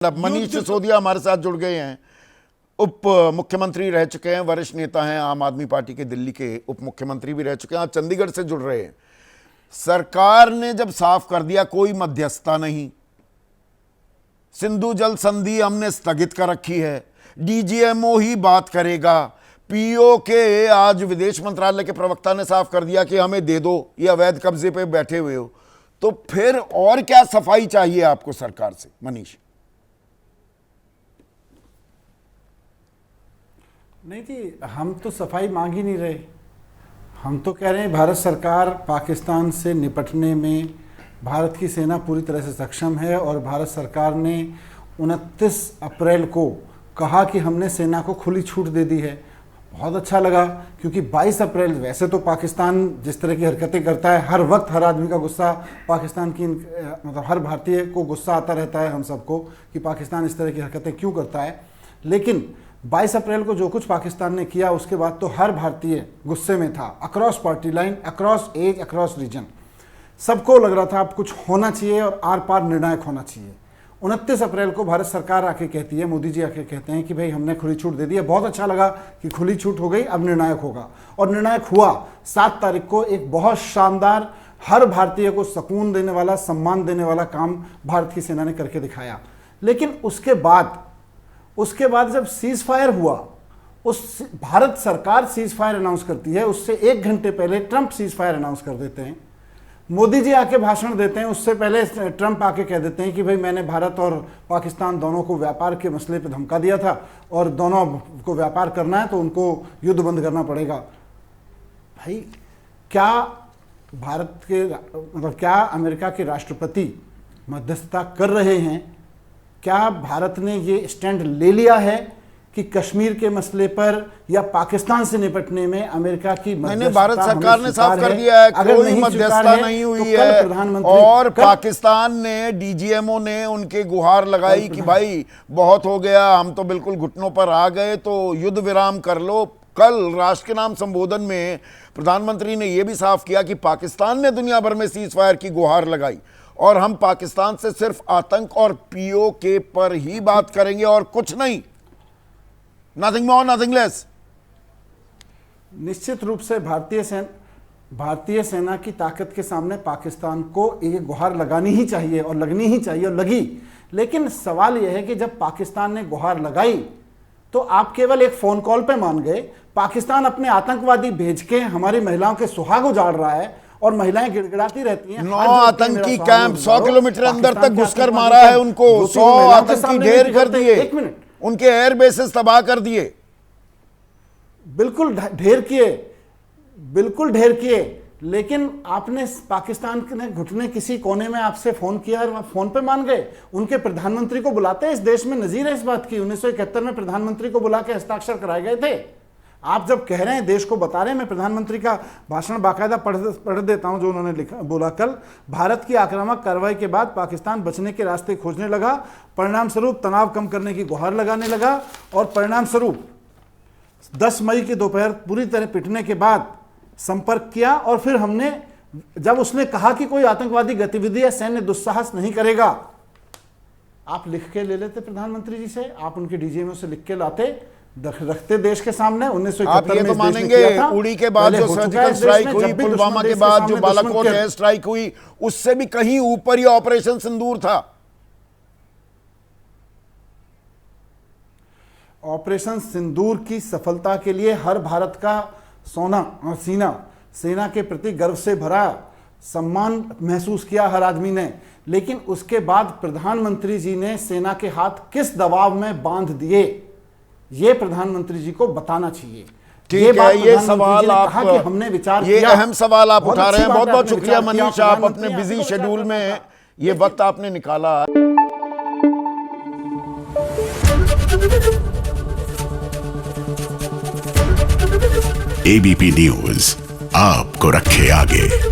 अब मनीष सिसोदिया हमारे साथ जुड़ गए हैं। उप मुख्यमंत्री रह चुके हैं, वरिष्ठ नेता हैं, आम आदमी पार्टी के दिल्ली के उप मुख्यमंत्री भी रह चुके हैं, आज चंडीगढ़ से जुड़ रहे हैं। सरकार ने जब साफ कर दिया कोई मध्यस्थता नहीं, सिंधु जल संधि हमने स्थगित कर रखी है, डीजीएमओ ही बात करेगा, पीओ के आज विदेश मंत्रालय के प्रवक्ता ने साफ कर दिया कि हमें दे दो, ये अवैध कब्जे पे बैठे हुए हो, तो फिर और क्या सफाई चाहिए आपको सरकार से? मनीष नहीं जी, हम तो सफाई मांग ही नहीं रहे। हम तो कह रहे हैं भारत सरकार पाकिस्तान से निपटने में भारत की सेना पूरी तरह से सक्षम है और भारत सरकार ने 29 अप्रैल को कहा कि हमने सेना को खुली छूट दे दी है। बहुत अच्छा लगा, क्योंकि 22 अप्रैल वैसे तो पाकिस्तान जिस तरह की हरकतें करता है, हर वक्त हर आदमी का गुस्सा पाकिस्तान की मतलब हर भारतीय को गुस्सा आता रहता है हम सबको कि पाकिस्तान इस तरह की हरकतें क्यों करता है। लेकिन 22 अप्रैल को जो कुछ पाकिस्तान ने किया उसके बाद तो हर भारतीय गुस्से में था, across party line, across age, across region. सबको लग रहा था अब कुछ होना चाहिए और आर पार निर्णायक होना चाहिए। 29 अप्रैल को भारत सरकार आके कहती है, मोदी जी आके कहते हैं कि भाई हमने खुली छूट दे दी है। बहुत अच्छा लगा कि खुली छूट हो गई, अब निर्णायक होगा। और निर्णायक हुआ 7 तारीख को। एक बहुत शानदार, हर भारतीय को सुकून देने वाला, सम्मान देने वाला काम भारत की सेना ने करके दिखाया। लेकिन उसके बाद जब सीज फायर हुआ, उस भारत सरकार सीज फायर अनाउंस करती है, उससे 1 घंटे पहले ट्रंप सीज फायर अनाउंस कर देते हैं। मोदी जी आके भाषण देते हैं, उससे पहले ट्रंप आके कह देते हैं कि भाई मैंने भारत और पाकिस्तान दोनों को व्यापार के मसले पे धमका दिया था और दोनों को व्यापार करना है तो उनको युद्ध बंद करना पड़ेगा। भाई क्या भारत के मतलब क्या अमेरिका के राष्ट्रपति मध्यस्थता कर रहे हैं? क्या भारत ने ये स्टैंड ले लिया है कि कश्मीर के मसले पर या पाकिस्तान से निपटने में अमेरिका की मध्यस्थता? भारत सरकार ने साफ कर दिया है, कोई मध्यस्थता नहीं हुई है। और पाकिस्तान ने, डीजीएमओ ने उनके गुहार लगाई कि भाई बहुत हो गया, हम तो बिल्कुल घुटनों पर आ गए, तो युद्ध विराम कर लो। कल राष्ट्र के नाम संबोधन में प्रधानमंत्री ने यह भी साफ किया कि पाकिस्तान ने दुनिया भर में सीज फायर की गुहार लगाई और हम पाकिस्तान से सिर्फ आतंक और पीओ के पर ही बात करेंगे और कुछ नहीं, नथिंग मोर नथिंग लेस। निश्चित रूप से भारतीय सेना की ताकत के सामने पाकिस्तान को एक गुहार लगानी ही चाहिए और लगनी ही चाहिए और लगी। लेकिन सवाल यह है कि जब पाकिस्तान ने गुहार लगाई तो आप केवल एक फोन कॉल पे मान गए। पाकिस्तान अपने आतंकवादी भेज के हमारी महिलाओं के सुहाग उजाड़ रहा है और महिलाएं गिड़गिड़ाती रहती हैं। 9 आतंकी कैंप 100 किलोमीटर अंदर तक घुसकर मारा है उनको, 100 आतंकी ढेर कर दिए, 1 मिनट, उनके एयर बेसेस तबाह कर दिए। बिल्कुल ढेर किए। लेकिन आपने पाकिस्तान ने घुटने किसी कोने में आपसे फोन किया और आप फोन पे मान गए। उनके प्रधानमंत्री को बुलाते हैं, इस देश में नजीर है इस बात की। 1971 में प्रधानमंत्री को बुला के हस्ताक्षर कराए गए थे। आप जब कह रहे हैं, देश को बता रहे हैं, मैं प्रधानमंत्री का भाषण बाकायदा पढ़ देता हूं जो उन्होंने बोला कल। भारत की आक्रामक कार्रवाई के बाद पाकिस्तान बचने के रास्ते खोजने लगा, परिणाम स्वरूप तनाव कम करने की गुहार लगाने लगा और परिणाम स्वरूप 10 मई की दोपहर पूरी तरह पिटने के बाद संपर्क किया। और फिर हमने, जब उसने कहा कि कोई आतंकवादी गतिविधि या सैन्य दुस्साहस नहीं करेगा, आप लिख के ले लेते प्रधानमंत्री जी से, आप उनके डीजीएमओ से लिख के लाते, रखते देश के सामने। 1971 में मानेंगे उड़ी के बाद जो सर्जिकल स्ट्राइक हुई, पुलवामा के बाद जो बालाकोट एयर स्ट्राइक हुई, उससे भी कहीं ऊपर ये ऑपरेशन सिंदूर था। ऑपरेशन सिंदूर की सफलता के लिए हर भारत का सोना और सीना, सेना के प्रति गर्व से भरा, सम्मान महसूस किया हर आदमी ने। लेकिन उसके बाद प्रधानमंत्री जी ने सेना के हाथ किस दबाव में बांध दिए, ये प्रधानमंत्री जी को बताना चाहिए। ठीक है, ये सवाल आप, कि हमने विचार ये किया। अहम सवाल आप उठा रहे हैं। बहुत बहुत शुक्रिया मनीष, आप अपने बिजी शेड्यूल में ये वक्त आपने निकाला। एबीपी न्यूज आपको रखे आगे।